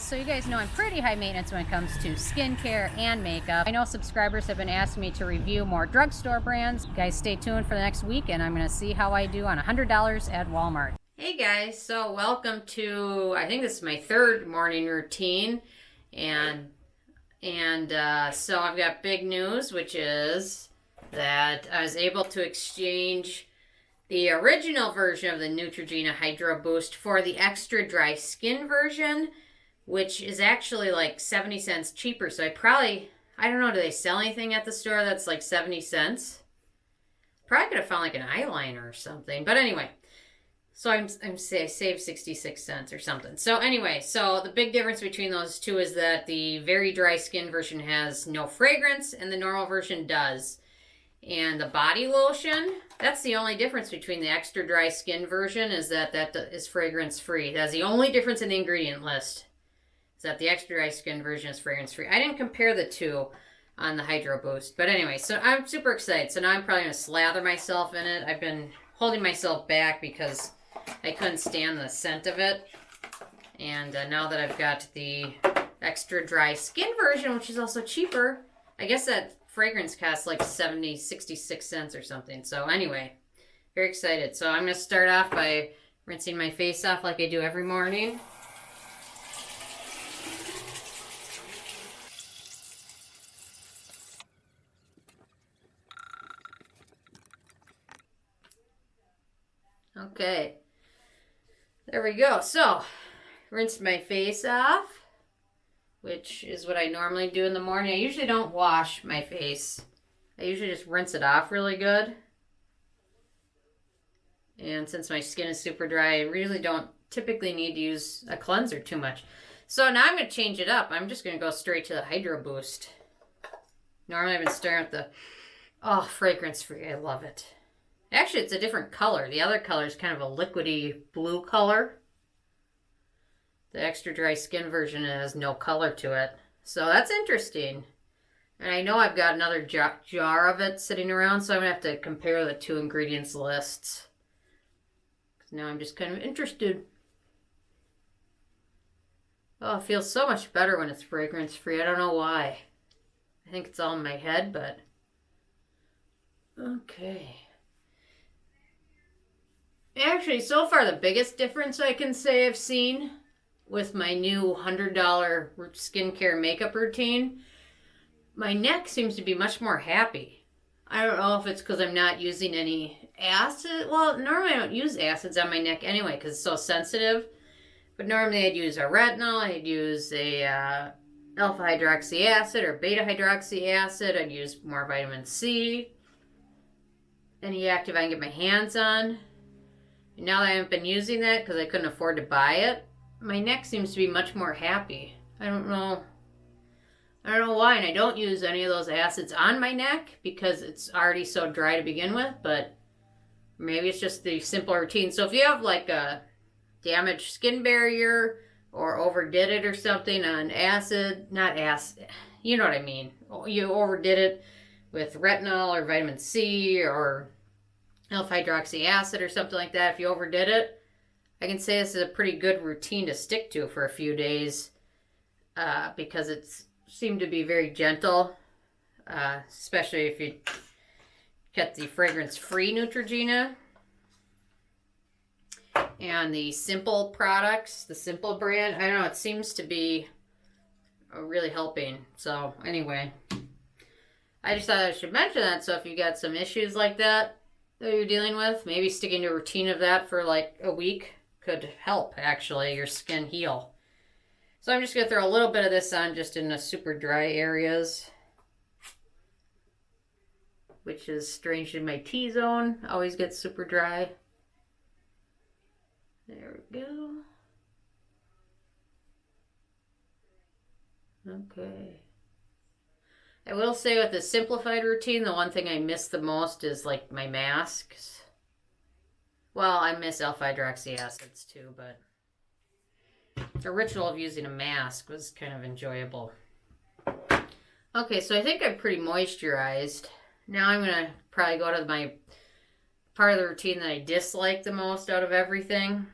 So you guys know I'm pretty high maintenance when it comes to skincare and makeup. I know subscribers have been asking me to review more drugstore brands. You guys stay tuned for the next week and I'm going to see how I do on $100 at Walmart. Hey guys, so welcome to, I think this is my third morning routine. And so I've got big news, which is that I was able to exchange the original version of the Neutrogena Hydro Boost for the extra dry skin version, which is actually like 70 cents cheaper. So I don't know, do they sell anything at the store that's like 70 cents? Probably could have found like an eyeliner or something. But anyway, so I saved 66 cents or something. So anyway, so the big difference between those two is that the very dry skin version has no fragrance and the normal version does. And the body lotion, that's the only difference between the extra dry skin version is that is fragrance free. That's the only difference in the ingredient list. Is that the extra dry skin version is fragrance free. I didn't compare the two on the Hydro Boost. But anyway, so I'm super excited. So now I'm probably going to slather myself in it. I've been holding myself back because I couldn't stand the scent of it. And now that I've got the extra dry skin version, which is also cheaper, I guess that fragrance costs like 66 cents or something. So anyway, very excited. So I'm going to start off by rinsing my face off like I do every morning. Okay, there we go. So, rinsed my face off, which is what I normally do in the morning. I usually don't wash my face. I usually just rinse it off really good. And since my skin is super dry, I really don't typically need to use a cleanser too much. So now I'm going to change it up. I'm just going to go straight to the Hydro Boost. Normally I've been starting with the, fragrance free. I love it. Actually, it's a different color. The other color is kind of a liquidy blue color. The extra dry skin version has no color to it. So that's interesting. And I know I've got another jar of it sitting around, so I'm going to have to compare the two ingredients lists. Because now I'm just kind of interested. Oh, it feels so much better when it's fragrance free. I don't know why. I think it's all in my head, but... okay. Actually, so far the biggest difference I can say I've seen with my new $100 skincare makeup routine, my neck seems to be much more happy. I don't know if it's because I'm not using any acid. Well, normally I don't use acids on my neck anyway because it's so sensitive. But normally I'd use a retinol, I'd use a alpha hydroxy acid or beta hydroxy acid. I'd use more vitamin C. Any active I can get my hands on. Now that I haven't been using that because I couldn't afford to buy it, my neck seems to be much more happy. I don't know why, and I don't use any of those acids on my neck because it's already so dry to begin with, but maybe it's just the simple routine. So if you have like a damaged skin barrier or overdid it or something on acid, not acid, you know what I mean. You overdid it with retinol or vitamin C or alpha hydroxy acid or something like that. If you overdid it, I can say this is a pretty good routine to stick to for a few days because it seemed to be very gentle, especially if you get the fragrance-free Neutrogena. And the Simple products, the Simple brand, I don't know, it seems to be really helping. So anyway, I just thought I should mention that. So if you got some issues like that you're dealing with, maybe sticking to a routine of that for like a week could help actually your skin heal. So I'm just going to throw a little bit of this on just in the super dry areas, which is strangely my T-zone. Always gets super dry. There we go. Okay. I will say with the simplified routine, the one thing I miss the most is like my masks. Well, I miss alpha hydroxy acids too, but the ritual of using a mask was kind of enjoyable. Okay, so I think I'm pretty moisturized. Now I'm going to probably go to my part of the routine that I dislike the most out of everything.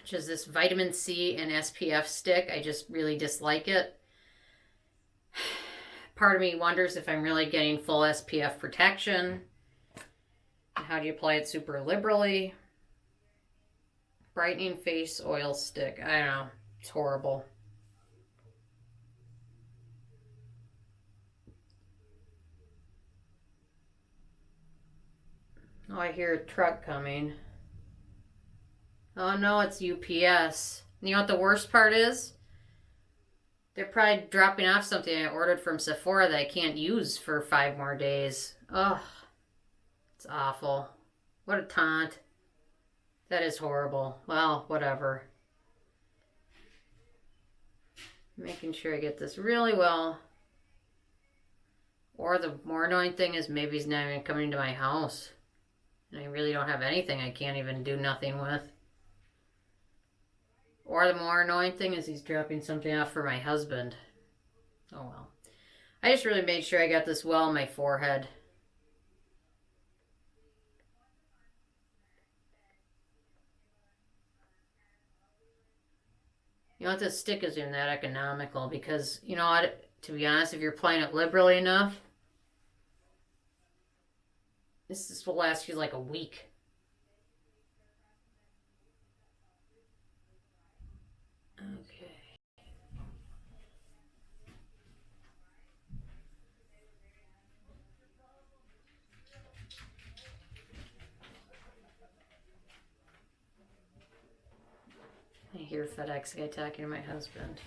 which is this vitamin C and SPF stick. I just really dislike it. Part of me wonders if I'm really getting full SPF protection. And how do you apply it super liberally? Brightening face oil stick. I don't know. It's horrible. Oh, I hear a truck coming. Oh no, it's UPS. And you know what the worst part is? They're probably dropping off something I ordered from Sephora that I can't use for 5 more days. Ugh. It's awful. What a taunt. That is horrible. Well, whatever. Making sure I get this really well. Or the more annoying thing is maybe he's not even coming to my house. And I really don't have anything I can't even do nothing with. Or the more annoying thing is he's dropping something off for my husband. Oh well. I just really made sure I got this well on my forehead. You know what, this stick isn't that economical because, you know what, to be honest, if you're applying it liberally enough, this will last you like a week. Okay. I hear FedEx guy talking to my husband.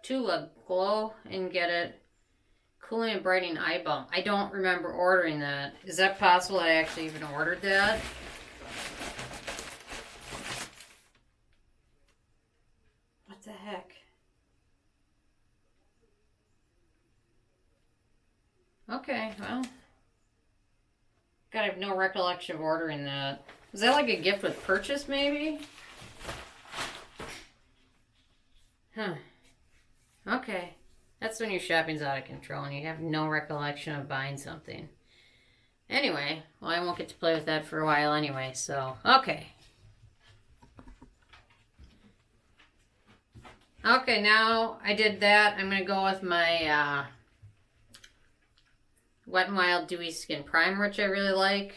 Tula Glow and Get It Cooling and Brightening Eye Balm. I don't remember ordering that. Is that possible I actually even ordered that? What the heck? Okay, well. God, I have no recollection of ordering that. Is that like a gift with purchase, maybe? Huh. Okay. That's when your shopping's out of control and you have no recollection of buying something. Anyway, well, I won't get to play with that for a while anyway, so, okay. Okay, now I did that. I'm going to go with my Wet n Wild Dewy Skin Primer, which I really like.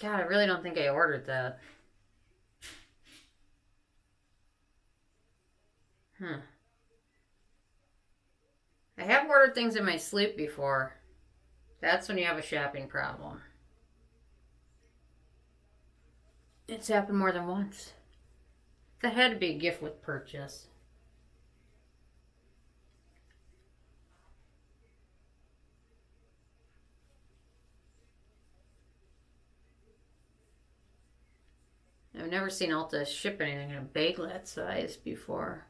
God, I really don't think I ordered that. I have ordered things in my sleep before. That's when you have a shopping problem. It's happened more than once. That had to be a gift with purchase. I've never seen Ulta ship anything in a bag that size before.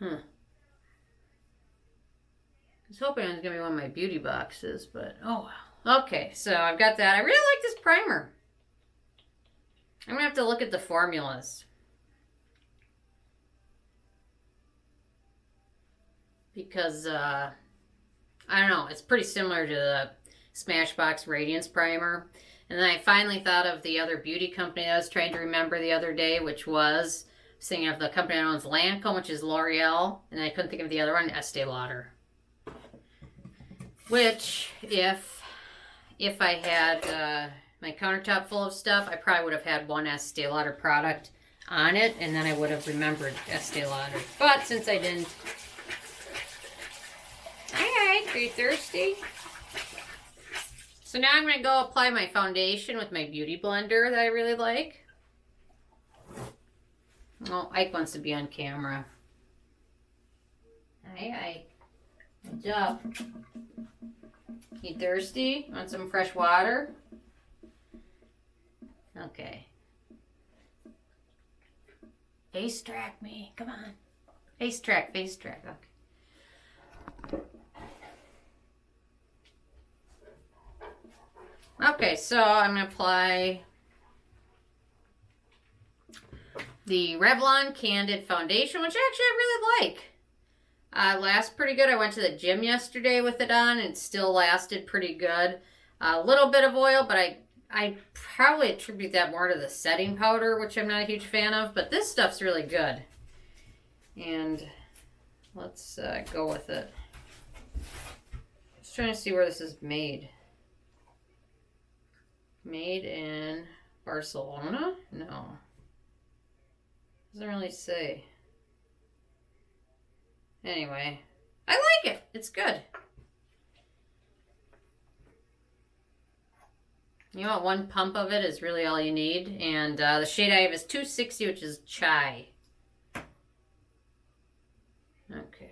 I was hoping it was going to be one of my beauty boxes, but oh well. Okay, so I've got that. I really like this primer. I'm going to have to look at the formulas. Because, I don't know, it's pretty similar to the Smashbox Radiance Primer. And then I finally thought of the other beauty company I was trying to remember the other day, which was... thinking of the company that owns Lancome, which is L'Oreal, and I couldn't think of the other one, Estee Lauder. Which, if I had my countertop full of stuff, I probably would have had one Estee Lauder product on it, and then I would have remembered Estee Lauder. But since I didn't... Hi, are you thirsty? So now I'm going to go apply my foundation with my Beauty Blender that I really like. Oh, Ike wants to be on camera. Hi, Ike. Good job. You thirsty? Want some fresh water? Okay. Face track me. Come on. Face track, face track. Okay. Okay, so I'm going to apply the Revlon Candid foundation, which actually I really like. Lasts pretty good. I went to the gym yesterday with it on, and it still lasted pretty good. A little bit of oil, but I probably attribute that more to the setting powder, which I'm not a huge fan of, but this stuff's really good. And let's go with it. Just trying to see where this is made. Made in Barcelona? No. Doesn't really say. Anyway, I like it. It's good. You know what? One pump of it is really all you need. And the shade I have is 260, which is Chai. Okay.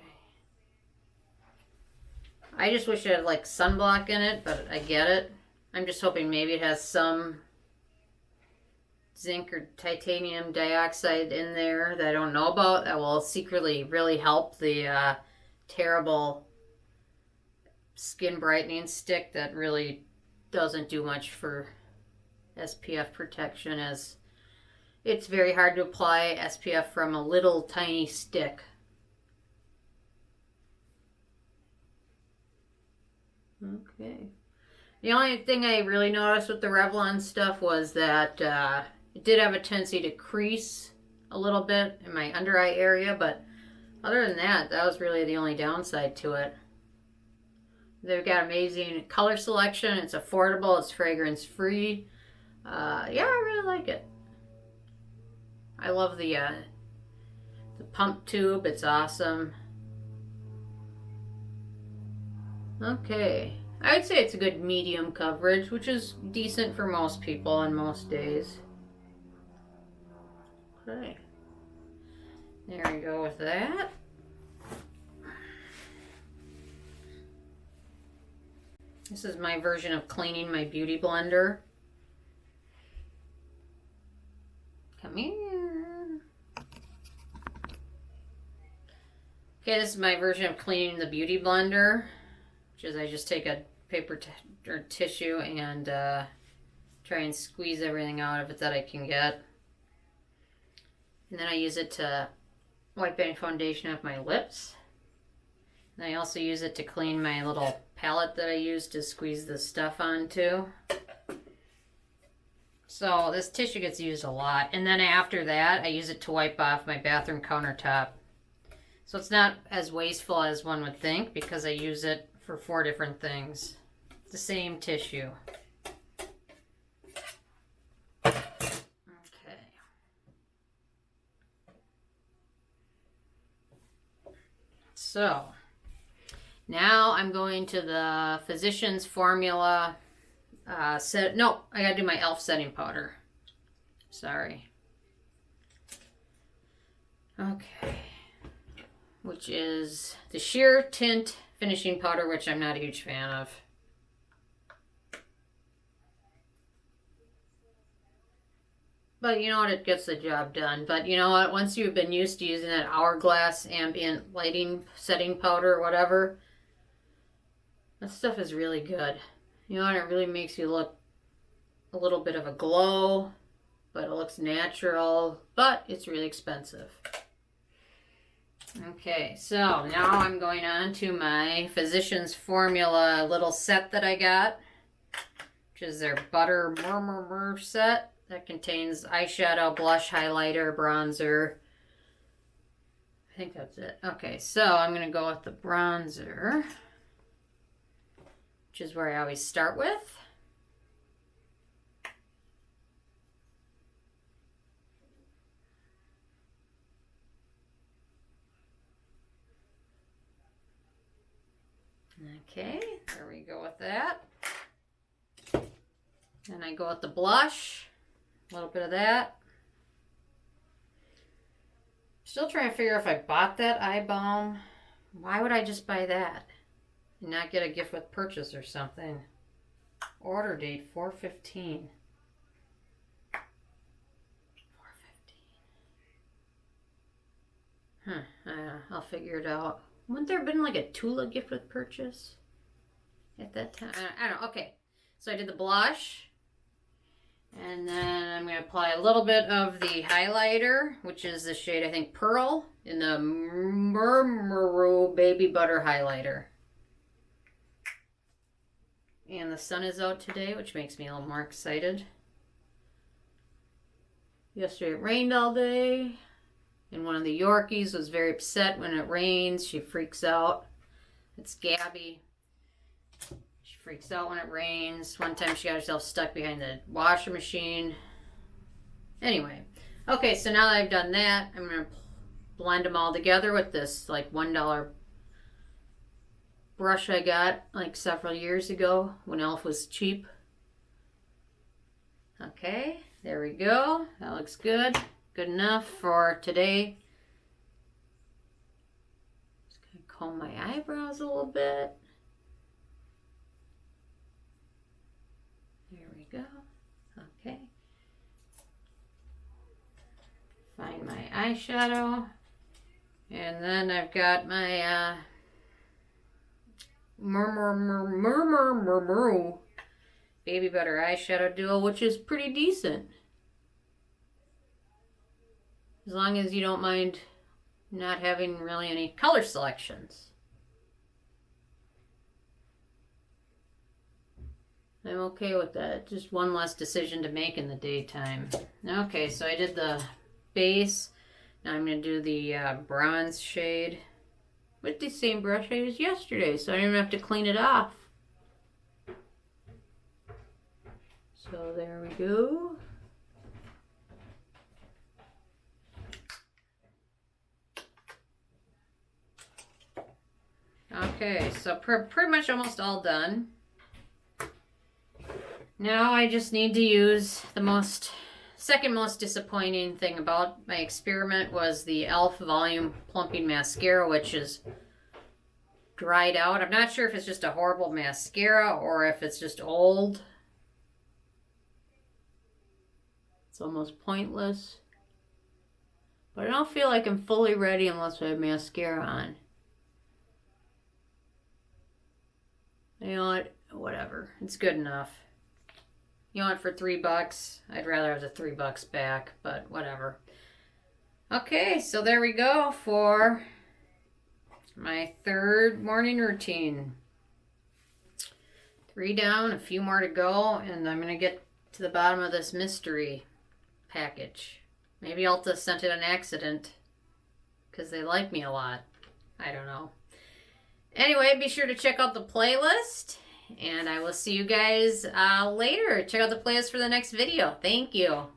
I just wish it had like sunblock in it, but I get it. I'm just hoping maybe it has some zinc or titanium dioxide in there that I don't know about that will secretly really help the terrible skin brightening stick that really doesn't do much for SPF protection, as it's very hard to apply SPF from a little tiny stick. Okay. The only thing I really noticed with the Revlon stuff was that it did have a tendency to crease a little bit in my under eye area, but other than that, that was really the only downside to it. They've got amazing color selection. It's affordable. It's fragrance free. Yeah, I really like it. I love the pump tube. It's awesome. Okay. I would say it's a good medium coverage, which is decent for most people on most days. Okay. There we go with that. This is my version of cleaning my beauty blender. Come here. Okay, this is my version of cleaning the beauty blender, which is I just take a paper or tissue and try and squeeze everything out of it that I can get. And then I use it to wipe any foundation off my lips. And I also use it to clean my little palette that I use to squeeze the stuff onto. So this tissue gets used a lot. And then after that, I use it to wipe off my bathroom countertop. So it's not as wasteful as one would think because I use it for 4 different things. It's the same tissue. Okay. So now I'm going to the Physicians Formula no, I gotta do my e.l.f. setting powder. Sorry. Okay. Which is the sheer tint finishing powder, which I'm not a huge fan of. But you know what, it gets the job done. But you know what, once you've been used to using that Hourglass ambient lighting setting powder or whatever, that stuff is really good. You know, and it really makes you look a little bit of a glow, but it looks natural, but it's really expensive. Okay, so now I'm going on to my Physicians Formula little set that I got, which is their Butter Murmumru set that contains eyeshadow, blush, highlighter, bronzer. I think that's it. Okay, so I'm going to go with the bronzer, which is where I always start with. Okay, there we go with that. Then I go with the blush, a little bit of that. Still trying to figure if I bought that eye balm. Why would I just buy that? and not get a gift with purchase or something. Order date 4/15. 4/15. Huh, I don't know. I'll figure it out. Wouldn't there have been like a Tula gift with purchase at that time? I don't know. Okay, so I did the blush. And then I'm going to apply a little bit of the highlighter, which is the shade, I think, Pearl, in the Murmumru Baby Butter Highlighter. And the sun is out today, which makes me a little more excited. Yesterday it rained all day. And one of the Yorkies was very upset when it rains. She freaks out. It's Gabby. She freaks out when it rains. One time she got herself stuck behind the washer machine. Anyway. Okay, so now that I've done that, I'm going to blend them all together with this like $1 brush I got like several years ago when e.l.f. was cheap. Okay, there we go. That looks good. Good enough for today. Just gonna comb my eyebrows a little bit. There we go. Okay. Find my eyeshadow. And then I've got my Murmumru Baby Butter Eyeshadow Duo, which is pretty decent. As long as you don't mind not having really any color selections. I'm okay with that. Just one less decision to make in the daytime. Okay, so I did the base. Now I'm going to do the bronze shade with the same brush I used yesterday, so I don't even have to clean it off. So there we go. Okay, so pretty much almost all done. Now I just need to use the second most disappointing thing about my experiment was the e.l.f. Volume Plumping Mascara, which is dried out. I'm not sure if it's just a horrible mascara or if it's just old. It's almost pointless. But I don't feel like I'm fully ready unless I have mascara on. You know what? Whatever. It's good enough. You want it for $3? I'd rather have the $3 back, but whatever. Okay, so there we go for my third morning routine. 3 down, a few more to go, and I'm going to get to the bottom of this mystery package. Maybe Ulta sent it on accident because they like me a lot. I don't know. Anyway, be sure to check out the playlist, and I will see you guys later. Check out the playlist for the next video. Thank you.